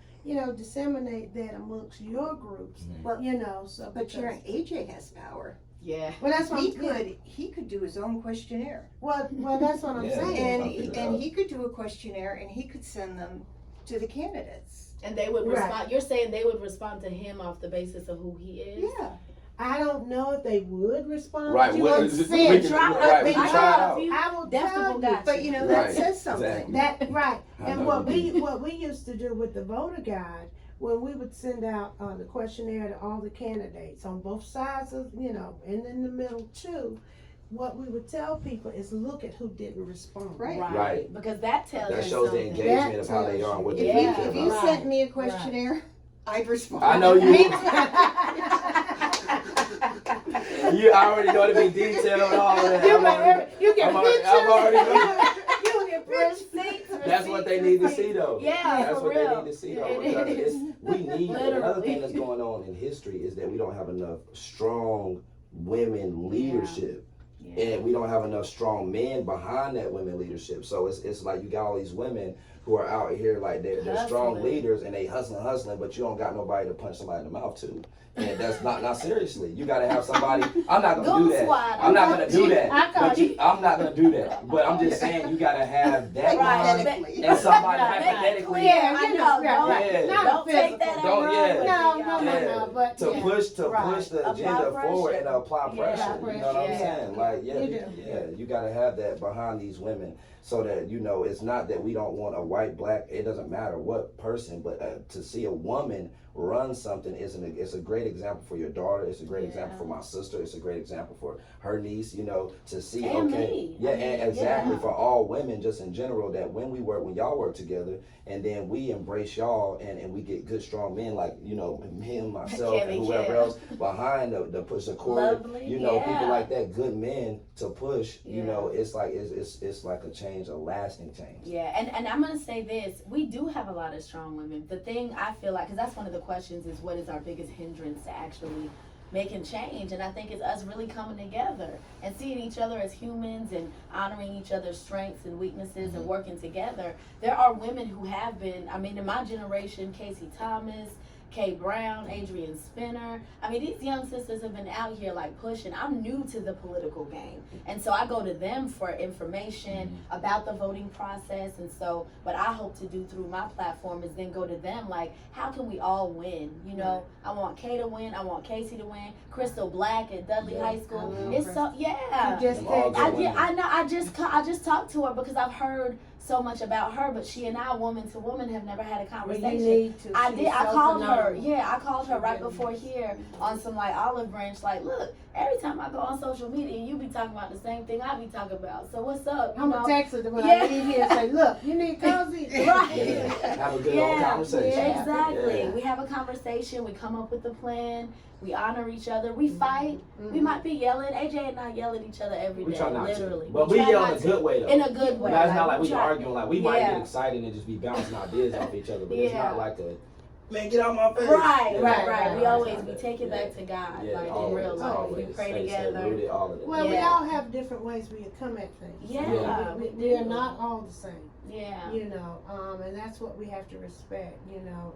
disseminate that amongst your groups, Well, So, but because- Sharon, AJ has power. Yeah. well, that's what He could do his own questionnaire. Well, that's what I'm Yeah. saying. I'll figure it And out. he could do a questionnaire and he could send them to the candidates. And they would Right. respond. You're saying they would respond to him off the basis of who he is? Yeah. I don't know if they would respond. Right. but you We understand. can try- right, we I can know try it a out. few I will deaf tell people you. got But you. that Right. says something. Exactly. That right. I And know what you we used to do with the voter guide, when we would send out the questionnaire to all the candidates on both sides of and in the middle too, what we would tell people is look at who didn't respond. Right. Right. Because that tells That you shows the something. engagement of how they are and what If they Yeah. think you, if you about. sent me a questionnaire, I'd respond. I know you Me would. You already know to be detailed and all of that. You I'm already- you get I'm already- pictures. I'm already- You get pictures. That's what they need to see though. Yeah, That's for what real. they need to see though. It Because is. we need another thing Literally. that's going on in history is that we don't have enough strong women leadership. Yeah. And we don't have enough strong men behind that women leadership. So it's like you got all these women who are out here like they're strong Hustling. leaders and they hustling, but you don't got nobody to punch somebody in the mouth to. And that's not seriously. You gotta have somebody. I'm not gonna do Goon that. squad. I'm not gonna do that. I call But I'm not gonna do that. But I'm just saying you gotta have that Right. Hypothetically. and somebody Right. hypothetically Yeah, I know. Yeah. Not Don't take that physical. Don't- wrong yeah. with No, me, no, y'all. no. But to yeah. push Right. the Apply agenda forward pressure. and apply Yeah. pressure. You know what I'm Yeah. saying? Like You do. you gotta have that behind these women so that it's not that we don't want a white, black, it doesn't matter what person, but to see a woman run something it's a great example for your daughter. It's a great Yeah. example for my sister. It's a great example for her niece. To see And okay, me. yeah, I mean, and exactly yeah. for all women just in general that when y'all work together and then we embrace y'all and we get good strong men like him, myself, Kevin, and whoever Kev. else behind the push the cord. Lovely. People yeah. like that, good men to push. Yeah. It's like it's like a change, a lasting change. Yeah, and I'm gonna say this: we do have a lot of strong women. The thing I feel like, because that's one of the questions, is what is our biggest hindrance to actually making change? And I think it's us really coming together and seeing each other as humans and honoring each other's strengths and weaknesses and working together. There are women who have been. I mean, in my generation, Casey Thomas, Kay Brown, Adrian Spinner. I mean, these young sisters have been out here like pushing. I'm new to the political game. And so I go to them for information about the voting process. And so what I hope to do through my platform is then go to them like, how can we all win? I want Kay to win. I want Casey to win. Crystal Black at Dudley Yeah. High School. I love It's so, yeah. You just Them all text- good women. I know. I just talked to her because I've heard so much about her, but she and I, woman to woman, have never had a Well, conversation. you need to. I She's did. I so called her. phenomenal. Yeah, I called her right before here on some like olive branch. Like, look, every time I go on social media, you be talking about the same thing I be talking about. So what's up? I'm gonna text her when Yeah. I leave here and say, look, you need cozy. Right. Yeah. Have a good old Yeah, conversation. Exactly. Yeah. We have a conversation. We come up with a plan. We honor each other. We fight. We might be yelling. AJ and I yell at each other every day, try not literally. to. But we try yell not in a to. good way though. In a good way. It's not like we try- arguing. Like we might Yeah. get excited and just be bouncing ideas off each other, but it's Yeah. not like a man get out my face. Right. Yeah. We always take it back to God, Yeah, like in always, real life. always. We pray Stay together. rooted, all of that. Well, we Yeah. all have different ways we come at things. Yeah, we we are do. not all the same. Yeah. You know, and that's what we have to respect. You know,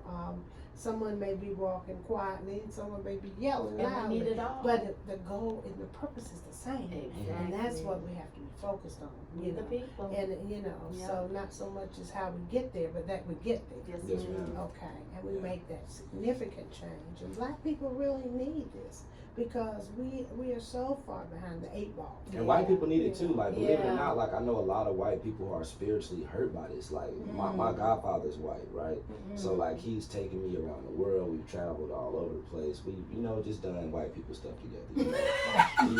someone may be walking quietly, and someone may be yelling And loudly. we need it all. But the goal and the purpose is the same, Exactly. and that's what we have to be focused on. You The know, people. and you know, Yeah. so not so much as how we get there, but that we get there. Yes, Yes, ma'am. ma'am. Okay, and we make that significant change, and Black people really need this because we are so far behind the 8 ball. And white people need it too. Like believe it Yeah. or not, like I know a lot of white people who are spiritually hurt by this. Like my godfather's white, right? So like he's taken me around the world. We've traveled all over the place. We just done white people stuff together.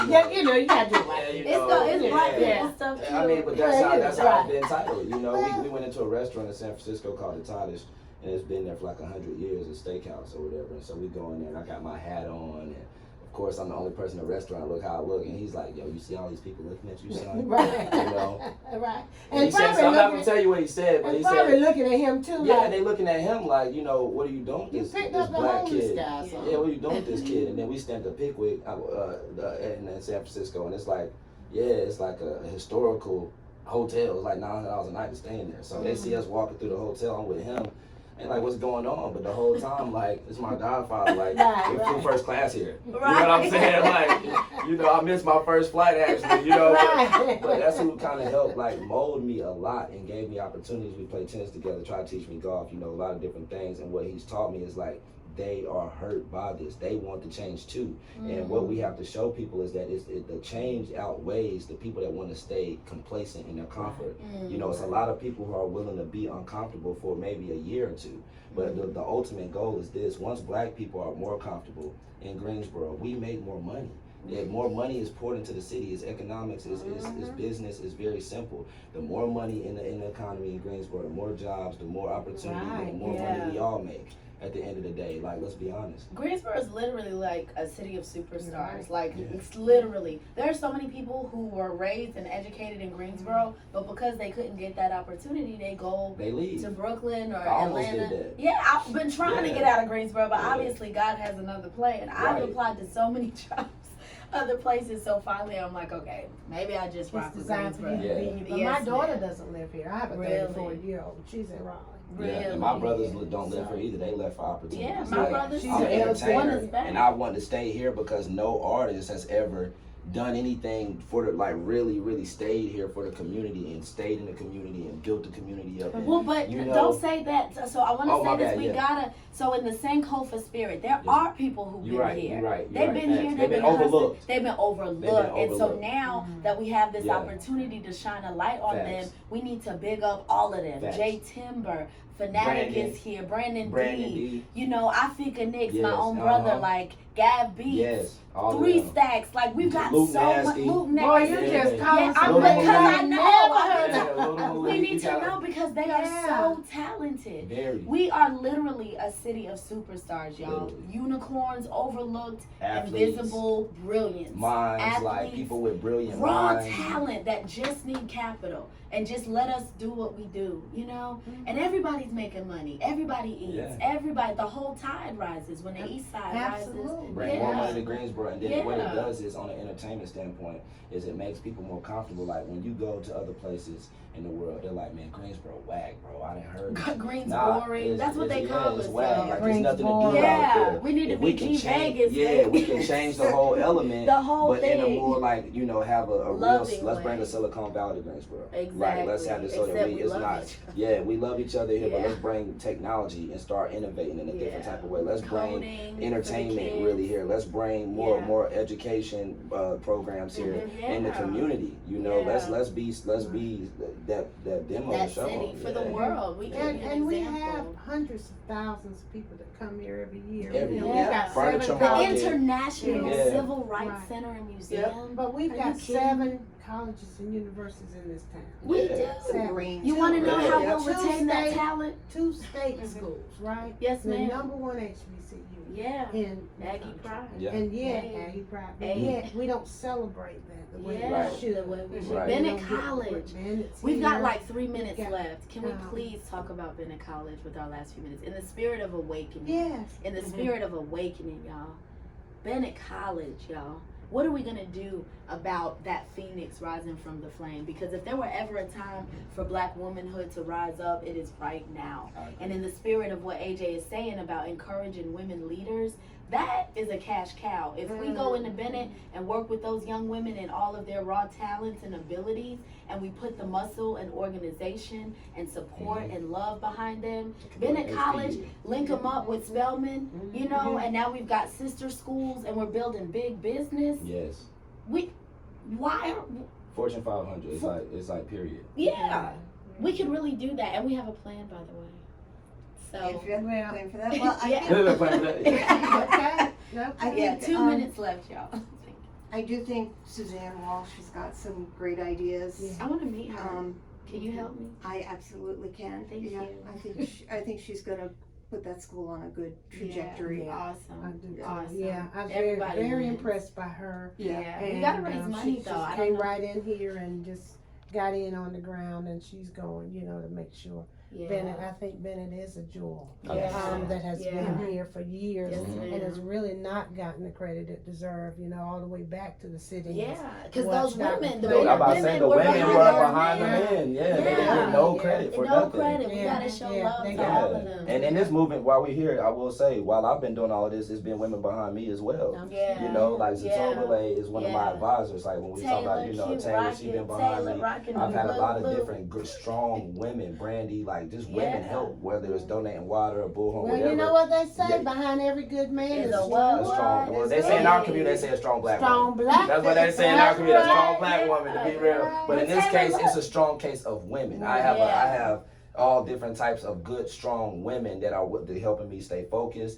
Yeah, you know, you gotta do Yeah, it. you It's know, it's black yeah. people stuff too. I mean, but that's how Right. it's been titled. You know, we went into a restaurant in San Francisco called the Tadish, and it's been there for like 100 years, a steakhouse or whatever. And so we go in there, and I got my hat on, and of course I'm the only person in the restaurant. Look how I look, and he's like, "Yo, you see all these people looking at you, son?" Right. You know. Right. And he said, so I'm not gonna tell you what he said, but he probably said, looking at him too. yeah, like, and they looking at him like, you know, what are you doing with you this picked this up the black homeless kid? guy. So. Yeah, what are you doing with this kid? And then we stamped a Pickwick in San Francisco, and it's like, yeah, it's like a historical hotel. It's like $900 a night to stay in there. So they see us walking through the hotel, I'm with him, and like, what's going on? But the whole time, like, it's my godfather, like, we flew first class here. You know what I'm saying? Like, you know, I missed my first flight actually, you know, but that's who kind of helped, like, mold me a lot and gave me opportunities. We played tennis together, tried to teach me golf, you know, a lot of different things. And what he's taught me is, like, they are hurt by this. They want to change too. And what we have to show people is that the change outweighs the people that want to stay complacent in their comfort. You know, it's a lot of people who are willing to be uncomfortable for maybe a year or two. But the ultimate goal is this. Once black people are more comfortable in Greensboro, we make more money. If more money is poured into the city, it's economics, is business, is very simple. The more money in the economy in Greensboro, the more jobs, the more opportunity, the more money we all make. At the end of the day, like, let's be honest. Greensboro is literally like a city of superstars. Right. Like, Yeah. it's literally, there are so many people who were raised and educated in Greensboro, but because they couldn't get that opportunity, they leave. to Brooklyn or I almost Atlanta. did that. Yeah, I've been trying to Yeah. get out of Greensboro, but Yeah. obviously God has another plan. I've Right. applied to so many jobs, other places, so finally I'm like, okay, maybe I just rock It's with designed for Greensboro. you to Yeah. be. But Yes, my daughter ma'am. doesn't live here. I have a Really? 34-year-old. She's in Raleigh. Yeah, Really? and my brothers don't live here either. They left for opportunities. Yeah, Like, my brothers she's I'm an an LC. One is entertainer, back. and I wanted to stay here because no artist has ever done anything for the, like, really stayed here for the community and stayed in the community and built the community up. And, Well, but you know, don't say that. So I want to Oh, say my this. bad, We yeah. gotta. So in the same Kofa spirit, there Yes. are people who've You're been right, here. you're right, They've you're been right. here. Facts. They've been overlooked. hustled, They've been overlooked. And so overlooked. now that we have this Yeah. opportunity to shine a light on Facts. them, we need to big up all of them. Facts. Jay Timber, Fanatic Brandon. is here. Brandon Brandon D. D. You know, I-40 Nx, my Yes, own brother, uh-huh. like Gab Beats. Yes, all of 3 them. Stacks. Like, we've got Luke so much. Nasty. Luke Boy, Nasty. you Yeah. just calling Yeah, some Little because I Malik. know. Yeah, Little We Malik, need to kinda- know because they are so talented. Very. We are literally a city of superstars, y'all. Literally. Unicorns, overlooked, Athletes, invisible brilliance. minds, like Athletes, people with brilliant raw minds. talent that just need capital and just let us do what we do, you know? And everybody's making money. Everybody eats. Yeah. Everybody, the whole tide rises when the east side Absolutely. rises. Bring more Yeah. money to Greensboro, and then what it Yeah. does is, on an entertainment standpoint, is it makes people more comfortable. Like when you go to other places in the world, they're like, "Man, Greensboro whack, bro. I didn't heard." Green's Nah, boring. it's- That's what they it's- call yeah, it's us. whack. so. Like, there's Green's nothing to do boring. out Yeah, there. we need to If be we can G change, Vegas. yeah, baby. we can change the whole element. The whole But in a thing. more like, you know, have a real, Loving let's bring way. the Silicon Valley to Greensboro. Exactly. Like, let's have this so that Except we, we it's love not, each other. yeah, we love each other here, but Yeah. let's bring technology and start innovating in a different Yeah. type of way. Let's bring Coding for the entertainment kids. really here. Let's bring more Yeah. more education programs here Mhm, in the yeah. community. You know, Yeah. let's be that demo That to show city them. for the Yeah. world. We can be an And we example. have hundreds of thousands of people that come here every year. Every You know, year. We've got Furniture 7 The market. colleges. International Yeah. Civil Rights Right. Center and Museum. But we've Are got you kidding? 7 colleges and universities in this town. We Yeah. do. Green You want to know how Yeah. we'll retain that talent? 2 state schools, right? Yes, The ma'am. #1 HBCU. Yeah. In Aggie pride. Yeah. And Hey. Aggie pride. But Hey. yet we don't celebrate that the way Yeah, we should. the way we should. Right. Bennett We don't get College. Bennett's We've got here. like 3 minutes got- left. Can we um, please talk about Bennett College with our last few minutes? In the spirit of awakening. Yes. In the spirit of awakening, y'all. Bennett College, y'all. What are we going to do about that phoenix rising from the flame? Because if there were ever a time for black womanhood to rise up, it is right now. And in the spirit of what AJ is saying about encouraging women leaders, that is a cash cow. If we go into Bennett and work with those young women and all of their raw talents and abilities, and we put the muscle and organization and support and love behind them, Bennett College, link them up with Spelman, you know, and now we've got sister schools and we're building big business. Yes. Why are, Fortune 500. It's like period. yeah, we could really do that, and we have a plan, by the way. So, If you have a Well, plan for that, well, I yeah. think, Okay. I yeah, think, 2 minutes left, y'all. I do think Suzanne Walsh has got some great ideas. Yeah. I want to meet her. Um, Can you help me? I absolutely can. Thank Yeah, you. I think she's gonna put that school on a good trajectory. Yeah. I Awesome. do too. Awesome. Yeah, I was Everybody very wins. impressed by her. Yeah, we And, gotta raise money she though. I came don't know. right in here and just got in on the ground, and she's going, to make sure. Yeah. Bennett, I think Bennett is a jewel Yeah. that has Yeah. been here for years Yes, and ma'am. has really not gotten the credit it deserved, all the way back to the city. Yeah, because Watch those that. women, the No, I'm about to say the women were behind the men. men. Yeah, they didn't Yeah. get no Yeah. credit for No nothing. credit. We Yeah. gotta show Yeah. love They to got all Yeah. of them. And in this movement, while we're here, I will say, while I've been doing all of this, it's been women behind me as well. Yeah. You know, like Zithobile Yeah. is one of Yeah. my advisors. Like when we talk about, Taylor, she been behind me. I've had a lot of different good, strong women, Brandy, like just women Yeah. help, whether it's donating water or bullhorn, Well, whatever. you know what they say, Yeah. behind every good man Is is a a woman. A strong. Well, they That's say in our right. community, they say a strong black Strong woman. black. That's what they say in our community, a strong Right. black woman, to be real. But in this Taylor, case, look. it's a strong case of women. I have all different types of good, strong women that are they're helping me stay focused,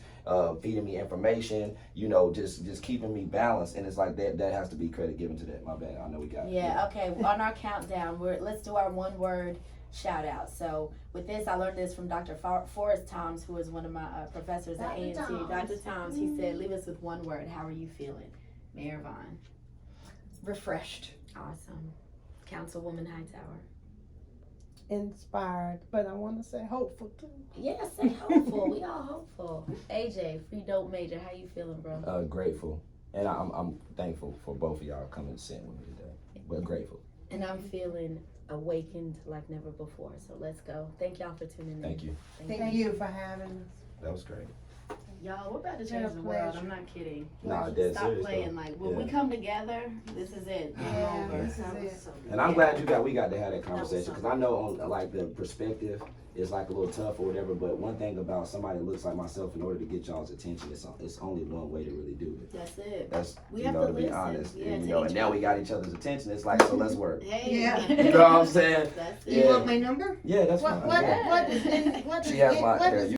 feeding me information, just keeping me balanced. And it's like that has to be credit given to that. My bad. I know we got it. Yeah, okay. On our countdown, let's do our one word shout out. So with this, I learned this from Dr. Forrest Toms, who is one of my professors at Dr. A&T. Toms. Dr. Toms, he said, leave us with one word. How are you feeling? Mayor Vaughn. Refreshed. Awesome. Councilwoman Hightower. Inspired, but I want to say hopeful too. Yeah, say hopeful. We all hopeful. AJ, Freedopemajor, how you feeling, bro? Grateful. And I'm thankful for both of y'all coming and sitting with me today. But grateful. And I'm feeling awakened like never before. So let's go. Thank y'all for tuning in. Thank you. Thank you. for having us. That was great. Y'all, we're about to Been change a the world. pleasure. I'm not kidding. Nah, dead Stop serious, playing. though. Like when Yeah. we come together, this is it. Game Yeah, over. this is it. And I'm glad we got to have that conversation, because I know on like the perspective is like a little tough or whatever, but one thing about somebody that looks like myself, in order to get y'all's attention, it's only one way to really do it. That's it. That's We you have know, to to be listen. honest. Yeah, And, to and each now we other. got each other's attention. It's like, so let's work. Hey. Yeah. You know what I'm saying? That's You it. want my number? Yeah, that's What fine. Yeah. is She has my what hair. is